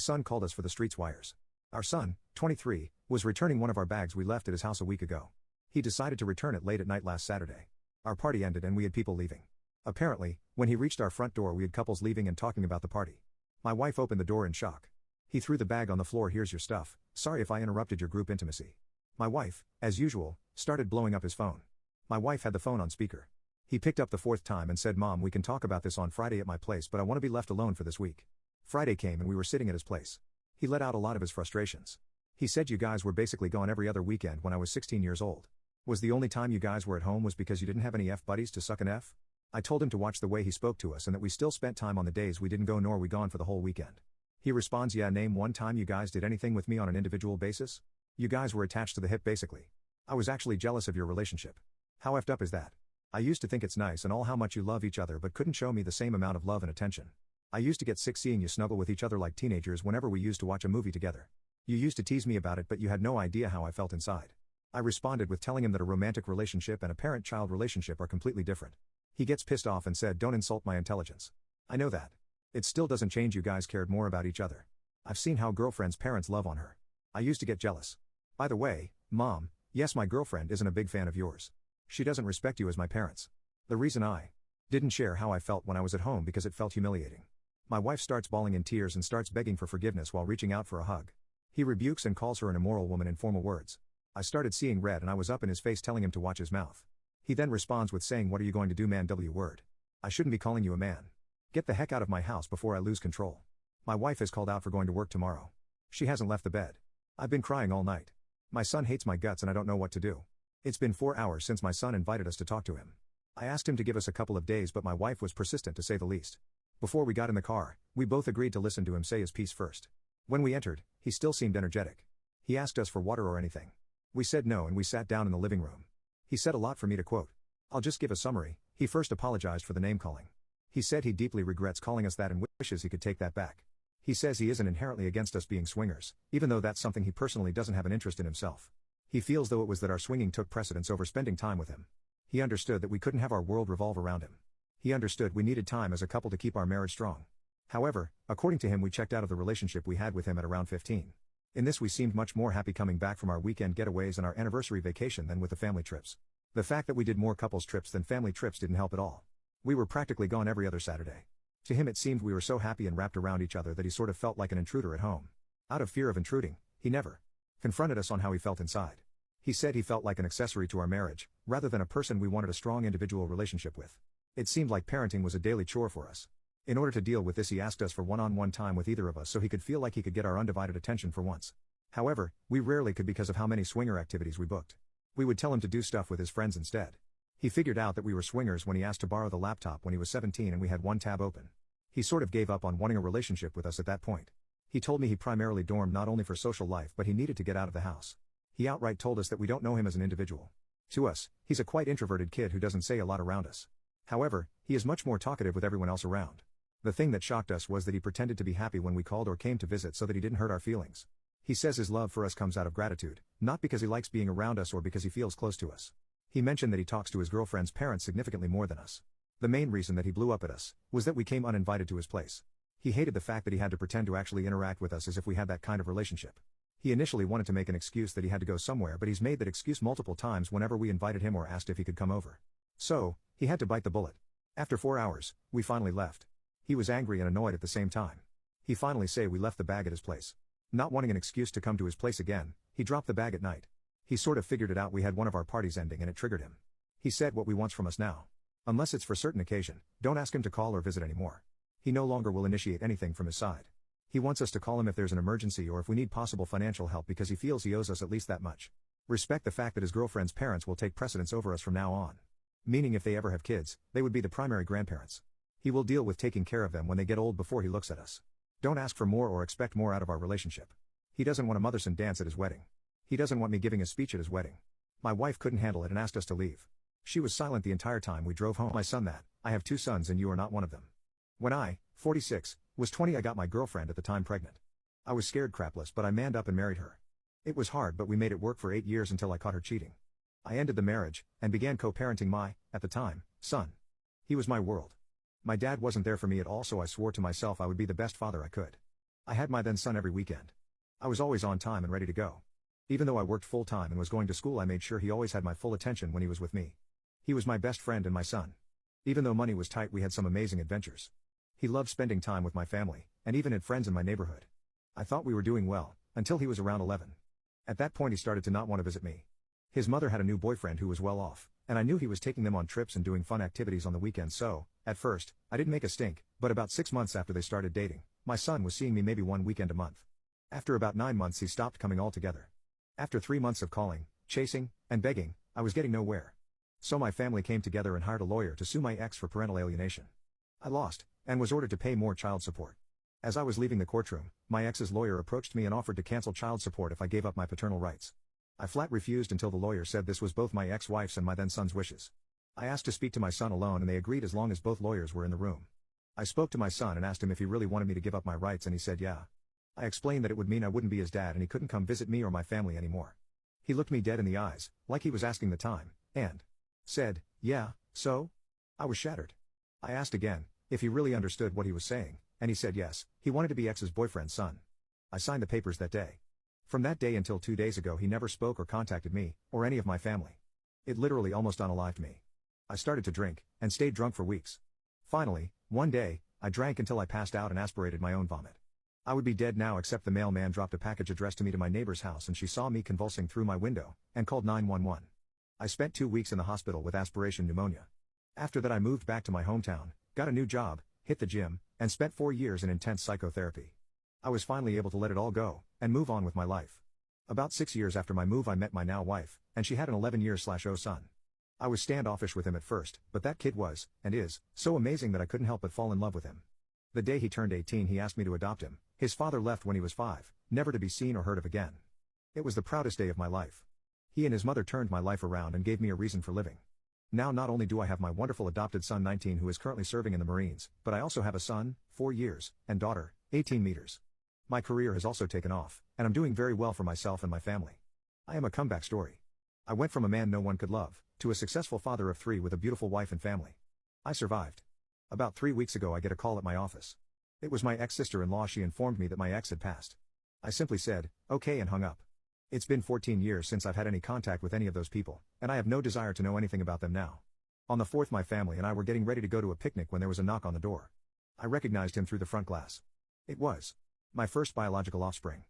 son called us for the streets wires. Our son, 23, was returning one of our bags we left at his house a week ago. He decided to return it late at night last Saturday. Our party ended and we had people leaving. Apparently, when he reached our front door we had couples leaving and talking about the party. My wife opened the door in shock. He threw the bag on the floor. "Here's your stuff, sorry if I interrupted your group intimacy." My wife, as usual, started blowing up his phone. My wife had the phone on speaker. He picked up the fourth time and said, "Mom, we can talk about this on Friday at my place, but I want to be left alone for this week." Friday came and we were sitting at his place. He let out a lot of his frustrations. He said, "You guys were basically gone every other weekend when I was 16 years old. Was the only time you guys were at home was because you didn't have any F buddies to suck an F?" I told him to watch the way he spoke to us and that we still spent time on the days we didn't go nor we gone for the whole weekend. He responds, "Yeah, name one time you guys did anything with me on an individual basis? You guys were attached to the hip basically. I was actually jealous of your relationship. How effed up is that? I used to think it's nice and all how much you love each other but couldn't show me the same amount of love and attention. I used to get sick seeing you snuggle with each other like teenagers whenever we used to watch a movie together. You used to tease me about it but you had no idea how I felt inside." I responded with telling him that a romantic relationship and a parent-child relationship are completely different. He gets pissed off and said, "Don't insult my intelligence. I know that. It still doesn't change you guys cared more about each other. I've seen how girlfriend's parents love on her. I used to get jealous. By the way, Mom, yes, my girlfriend isn't a big fan of yours. She doesn't respect you as my parents. The reason I didn't share how I felt when I was at home because it felt humiliating." My wife starts bawling in tears and starts begging for forgiveness while reaching out for a hug. He rebukes and calls her an immoral woman in formal words. I started seeing red and I was up in his face telling him to watch his mouth. He then responds with saying, "What are you going to do, man? Word. I shouldn't be calling you a man. Get the heck out of my house before I lose control." My wife has called out for going to work tomorrow. She hasn't left the bed. I've been crying all night. My son hates my guts and I don't know what to do. It's been 4 hours since my son invited us to talk to him. I asked him to give us a couple of days but my wife was persistent to say the least. Before we got in the car, we both agreed to listen to him say his piece first. When we entered, he still seemed energetic. He asked us for water or anything. We said no and we sat down in the living room. He said a lot for me to quote. I'll just give a summary. He first apologized for the name calling. He said he deeply regrets calling us that and wishes he could take that back. He says he isn't inherently against us being swingers, even though that's something he personally doesn't have an interest in himself. He feels though it was that our swinging took precedence over spending time with him. He understood that we couldn't have our world revolve around him. He understood we needed time as a couple to keep our marriage strong. However, according to him we checked out of the relationship we had with him at around 15. In this we seemed much more happy coming back from our weekend getaways and our anniversary vacation than with the family trips. The fact that we did more couples trips than family trips didn't help at all. We were practically gone every other Saturday. To him it seemed we were so happy and wrapped around each other that he sort of felt like an intruder at home. Out of fear of intruding, he never confronted us on how he felt inside. He said he felt like an accessory to our marriage, rather than a person we wanted a strong individual relationship with. It seemed like parenting was a daily chore for us. In order to deal with this he asked us for one-on-one time with either of us so he could feel like he could get our undivided attention for once. However, we rarely could because of how many swinger activities we booked. We would tell him to do stuff with his friends instead. He figured out that we were swingers when he asked to borrow the laptop when he was 17 and we had one tab open. He sort of gave up on wanting a relationship with us at that point. He told me he primarily dormed not only for social life but he needed to get out of the house. He outright told us that we don't know him as an individual. To us, he's a quite introverted kid who doesn't say a lot around us. However, he is much more talkative with everyone else around. The thing that shocked us was that he pretended to be happy when we called or came to visit so that he didn't hurt our feelings. He says his love for us comes out of gratitude, not because he likes being around us or because he feels close to us. He mentioned that he talks to his girlfriend's parents significantly more than us. The main reason that he blew up at us was that we came uninvited to his place. He hated the fact that he had to pretend to actually interact with us as if we had that kind of relationship. He initially wanted to make an excuse that he had to go somewhere but he's made that excuse multiple times whenever we invited him or asked if he could come over. So, he had to bite the bullet. After 4 hours, we finally left. He was angry and annoyed at the same time. He finally said we left the bag at his place. Not wanting an excuse to come to his place again, he dropped the bag at night. He sort of figured it out we had one of our parties ending and it triggered him. He said what we wants from us now. Unless it's for certain occasion, don't ask him to call or visit anymore. He no longer will initiate anything from his side. He wants us to call him if there's an emergency or if we need possible financial help because he feels he owes us at least that much. Respect the fact that his girlfriend's parents will take precedence over us from now on. Meaning if they ever have kids, they would be the primary grandparents. He will deal with taking care of them when they get old before he looks at us. Don't ask for more or expect more out of our relationship. He doesn't want a motherson dance at his wedding. He doesn't want me giving a speech at his wedding. My wife couldn't handle it and asked us to leave. She was silent the entire time we drove home. My son that, I have 2 sons and you are not one of them. When I, 46, was 20 I got my girlfriend at the time pregnant. I was scared crapless but I manned up and married her. It was hard but we made it work for 8 years until I caught her cheating. I ended the marriage, and began co-parenting my, at the time, son. He was my world. My dad wasn't there for me at all so I swore to myself I would be the best father I could. I had my then son every weekend. I was always on time and ready to go. Even though I worked full time and was going to school, I made sure he always had my full attention when he was with me. He was my best friend and my son. Even though money was tight, we had some amazing adventures. He loved spending time with my family, and even had friends in my neighborhood. I thought we were doing well, until he was around 11. At that point he started to not want to visit me. His mother had a new boyfriend who was well off, and I knew he was taking them on trips and doing fun activities on the weekends, so, at first, I didn't make a stink, but about 6 months after they started dating, my son was seeing me maybe one weekend a month. After about 9 months he stopped coming altogether. After 3 months of calling, chasing, and begging, I was getting nowhere. So my family came together and hired a lawyer to sue my ex for parental alienation. I lost, and was ordered to pay more child support. As I was leaving the courtroom, my ex's lawyer approached me and offered to cancel child support if I gave up my paternal rights. I flat refused until the lawyer said this was both my ex-wife's and my then son's wishes. I asked to speak to my son alone and they agreed as long as both lawyers were in the room. I spoke to my son and asked him if he really wanted me to give up my rights, and he said yeah. I explained that it would mean I wouldn't be his dad and he couldn't come visit me or my family anymore. He looked me dead in the eyes, like he was asking the time, and said, yeah, so? I was shattered. I asked again if he really understood what he was saying, and he said yes, he wanted to be ex's boyfriend's son. I signed the papers that day. From that day until 2 days ago he never spoke or contacted me, or any of my family. It literally almost unalived me. I started to drink, and stayed drunk for weeks. Finally, one day, I drank until I passed out and aspirated my own vomit. I would be dead now except the mailman dropped a package addressed to me to my neighbor's house and she saw me convulsing through my window, and called 911. I spent 2 weeks in the hospital with aspiration pneumonia. After that I moved back to my hometown, got a new job, hit the gym, and spent 4 years in intense psychotherapy. I was finally able to let it all go, and move on with my life. About 6 years after my move I met my now wife, and she had an 11-year-old son. I was standoffish with him at first, but that kid was, and is, so amazing that I couldn't help but fall in love with him. The day he turned 18 he asked me to adopt him. His father left when he was 5, never to be seen or heard of again. It was the proudest day of my life. He and his mother turned my life around and gave me a reason for living. Now not only do I have my wonderful adopted son 19 who is currently serving in the Marines, but I also have a son, 4 years, and daughter, 18 meters. My career has also taken off, and I'm doing very well for myself and my family. I am a comeback story. I went from a man no one could love, to a successful father of 3 with a beautiful wife and family. I survived. About 3 weeks ago I get a call at my office. It was my ex-sister-in-law. She informed me that my ex had passed. I simply said, okay, and hung up. It's been 14 years since I've had any contact with any of those people, and I have no desire to know anything about them now. On the 4th my family and I were getting ready to go to a picnic when there was a knock on the door. I recognized him through the front glass. It was my first biological offspring.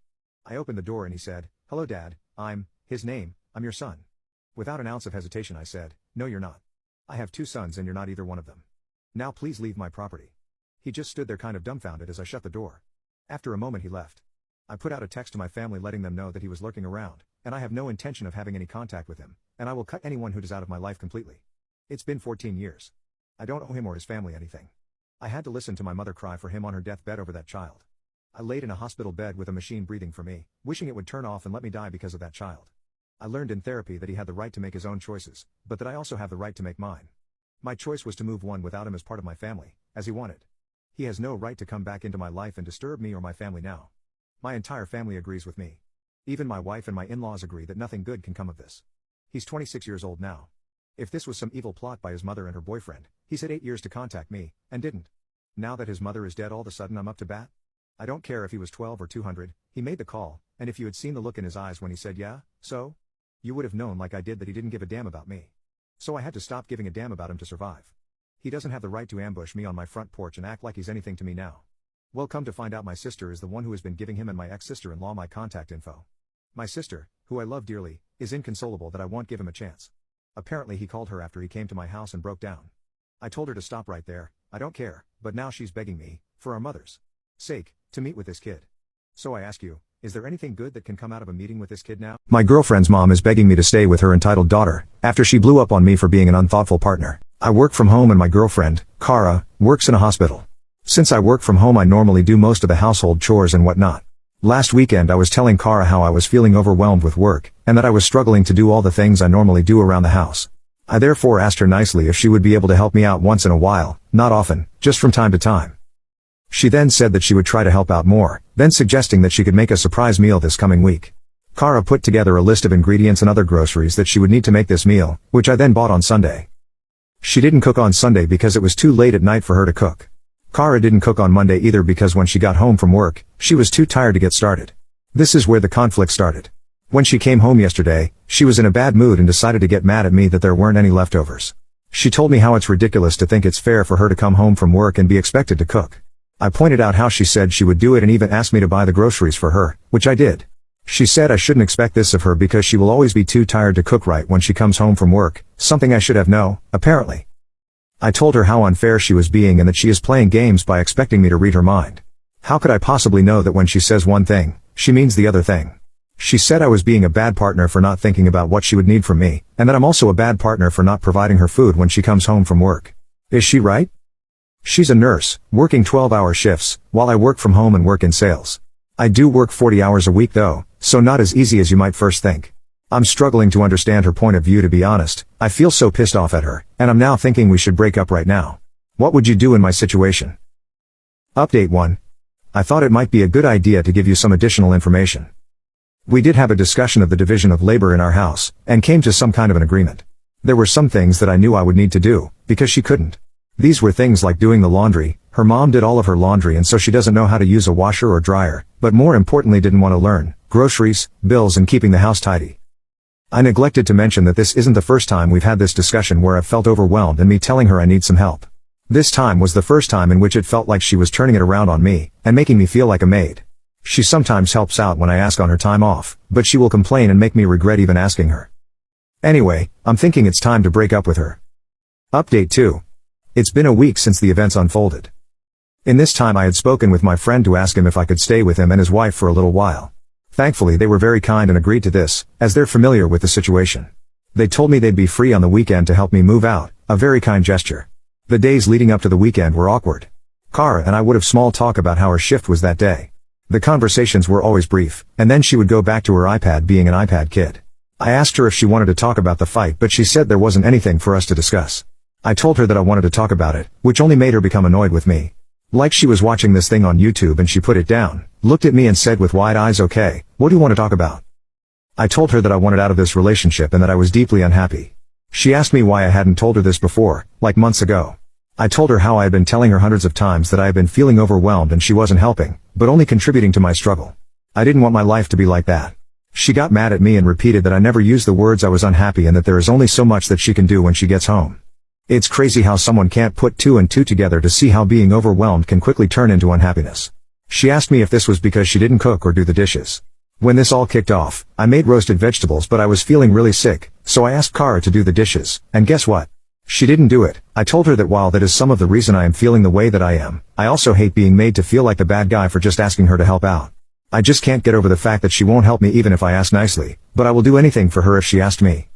I opened the door and he said, hello Dad, I'm your son. Without an ounce of hesitation I said, no you're not. I have 2 sons and you're not either one of them. Now please leave my property. He just stood there kind of dumbfounded as I shut the door. After a moment he left. I put out a text to my family letting them know that he was lurking around, and I have no intention of having any contact with him, and I will cut anyone who does out of my life completely. It's been 14 years. I don't owe him or his family anything. I had to listen to my mother cry for him on her deathbed over that child. I laid in a hospital bed with a machine breathing for me, wishing it would turn off and let me die because of that child. I learned in therapy that he had the right to make his own choices, but that I also have the right to make mine. My choice was to move on without him as part of my family, as he wanted. He has no right to come back into my life and disturb me or my family now. My entire family agrees with me. Even my wife and my in-laws agree that nothing good can come of this. He's 26 years old now. If this was some evil plot by his mother and her boyfriend, he's had 8 years to contact me, and didn't. Now that his mother is dead all of a sudden I'm up to bat? I don't care if he was 12 or 200, he made the call, and if you had seen the look in his eyes when he said yeah, so? You would have known like I did that he didn't give a damn about me. So I had to stop giving a damn about him to survive. He doesn't have the right to ambush me on my front porch and act like he's anything to me now. Well, come to find out my sister is the one who has been giving him and my ex-sister-in-law my contact info. My sister, who I love dearly, is inconsolable that I won't give him a chance. Apparently he called her after he came to my house and broke down. I told her to stop right there, I don't care, but now she's begging me, for our mother's sake, to meet with this kid. So I ask you, is there anything good that can come out of a meeting with this kid now? My girlfriend's mom is begging me to stay with her entitled daughter, after she blew up on me for being an unthoughtful partner. I work from home and my girlfriend, Kara, works in a hospital. Since I work from home I normally do most of the household chores and whatnot. Last weekend I was telling Kara how I was feeling overwhelmed with work, and that I was struggling to do all the things I normally do around the house. I therefore asked her nicely if she would be able to help me out once in a while, not often, just from time to time. She then said that she would try to help out more, then suggesting that she could make a surprise meal this coming week. Kara put together a list of ingredients and other groceries that she would need to make this meal, which I then bought on Sunday. She didn't cook on Sunday because it was too late at night for her to cook. Kara didn't cook on Monday either because when she got home from work, she was too tired to get started. This is where the conflict started. When she came home yesterday, she was in a bad mood and decided to get mad at me that there weren't any leftovers. She told me how it's ridiculous to think it's fair for her to come home from work and be expected to cook. I pointed out how she said she would do it and even asked me to buy the groceries for her, which I did. She said I shouldn't expect this of her because she will always be too tired to cook right when she comes home from work, something I should have known, apparently. I told her how unfair she was being and that she is playing games by expecting me to read her mind. How could I possibly know that when she says one thing, she means the other thing? She said I was being a bad partner for not thinking about what she would need from me, and that I'm also a bad partner for not providing her food when she comes home from work. Is she right? She's a nurse, working 12-hour shifts, while I work from home and work in sales. I do work 40 hours a week though, so not as easy as you might first think. I'm struggling to understand her point of view, to be honest. I feel so pissed off at her, and I'm now thinking we should break up right now. What would you do in my situation? Update 1. I thought it might be a good idea to give you some additional information. We did have a discussion of the division of labor in our house, and came to some kind of an agreement. There were some things that I knew I would need to do, because she couldn't. These were things like doing the laundry. Her mom did all of her laundry and so she doesn't know how to use a washer or dryer, but more importantly didn't want to learn, groceries, bills and keeping the house tidy. I neglected to mention that this isn't the first time we've had this discussion where I've felt overwhelmed and me telling her I need some help. This time was the first time in which it felt like she was turning it around on me, and making me feel like a maid. She sometimes helps out when I ask on her time off, but she will complain and make me regret even asking her. Anyway, I'm thinking it's time to break up with her. Update 2. It's been a week since the events unfolded. In this time I had spoken with my friend to ask him if I could stay with him and his wife for a little while. Thankfully they were very kind and agreed to this, as they're familiar with the situation. They told me they'd be free on the weekend to help me move out, a very kind gesture. The days leading up to the weekend were awkward. Kara and I would have small talk about how her shift was that day. The conversations were always brief, and then she would go back to her iPad, being an iPad kid. I asked her if she wanted to talk about the fight, but she said there wasn't anything for us to discuss. I told her that I wanted to talk about it, which only made her become annoyed with me. Like she was watching this thing on YouTube and she put it down, looked at me and said with wide eyes, "Okay, what do you want to talk about?" I told her that I wanted out of this relationship and that I was deeply unhappy. She asked me why I hadn't told her this before, like months ago. I told her how I had been telling her hundreds of times that I had been feeling overwhelmed and she wasn't helping, but only contributing to my struggle. I didn't want my life to be like that. She got mad at me and repeated that I never used the words I was unhappy and that there is only so much that she can do when she gets home. It's crazy how someone can't put two and two together to see how being overwhelmed can quickly turn into unhappiness. She asked me if this was because she didn't cook or do the dishes. When this all kicked off, I made roasted vegetables, but I was feeling really sick, so I asked Kara to do the dishes, and guess what? She didn't do it. I told her that while that is some of the reason I am feeling the way that I am, I also hate being made to feel like the bad guy for just asking her to help out. I just can't get over the fact that she won't help me even if I ask nicely, but I will do anything for her if she asked me.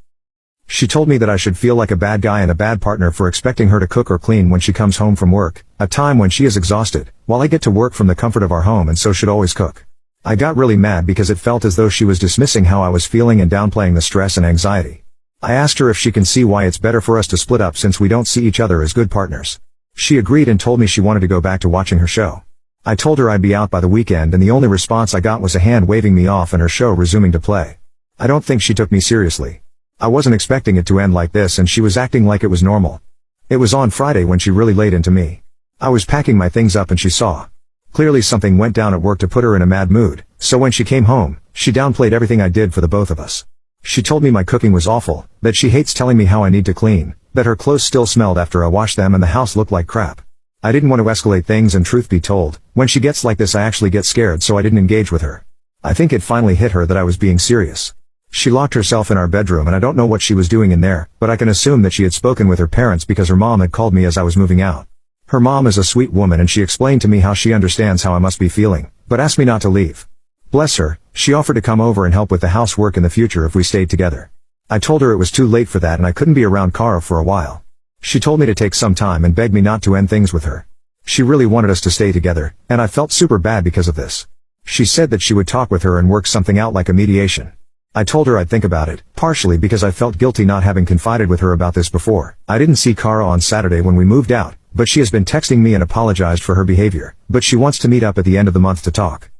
She told me that I should feel like a bad guy and a bad partner for expecting her to cook or clean when she comes home from work, a time when she is exhausted, while I get to work from the comfort of our home and so should always cook. I got really mad because it felt as though she was dismissing how I was feeling and downplaying the stress and anxiety. I asked her if she can see why it's better for us to split up since we don't see each other as good partners. She agreed and told me she wanted to go back to watching her show. I told her I'd be out by the weekend and the only response I got was a hand waving me off and her show resuming to play. I don't think she took me seriously. I wasn't expecting it to end like this and she was acting like it was normal. It was on Friday when she really laid into me. I was packing my things up and she saw. Clearly something went down at work to put her in a mad mood, so when she came home, she downplayed everything I did for the both of us. She told me my cooking was awful, that she hates telling me how I need to clean, that her clothes still smelled after I washed them and the house looked like crap. I didn't want to escalate things and truth be told, when she gets like this I actually get scared so I didn't engage with her. I think it finally hit her that I was being serious. She locked herself in our bedroom and I don't know what she was doing in there, but I can assume that she had spoken with her parents because her mom had called me as I was moving out. Her mom is a sweet woman and she explained to me how she understands how I must be feeling, but asked me not to leave. Bless her, she offered to come over and help with the housework in the future if we stayed together. I told her it was too late for that and I couldn't be around Kara for a while. She told me to take some time and begged me not to end things with her. She really wanted us to stay together, and I felt super bad because of this. She said that she would talk with her and work something out like a mediation. I told her I'd think about it, partially because I felt guilty not having confided with her about this before. I didn't see Kara on Saturday when we moved out, but she has been texting me and apologized for her behavior, but she wants to meet up at the end of the month to talk.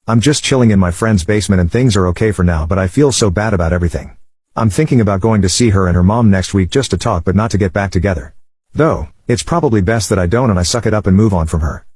I'm just chilling in my friend's basement and things are okay for now, but I feel so bad about everything. I'm thinking about going to see her and her mom next week just to talk but not to get back together. Though, It's probably best that I don't and I suck it up and move on from her.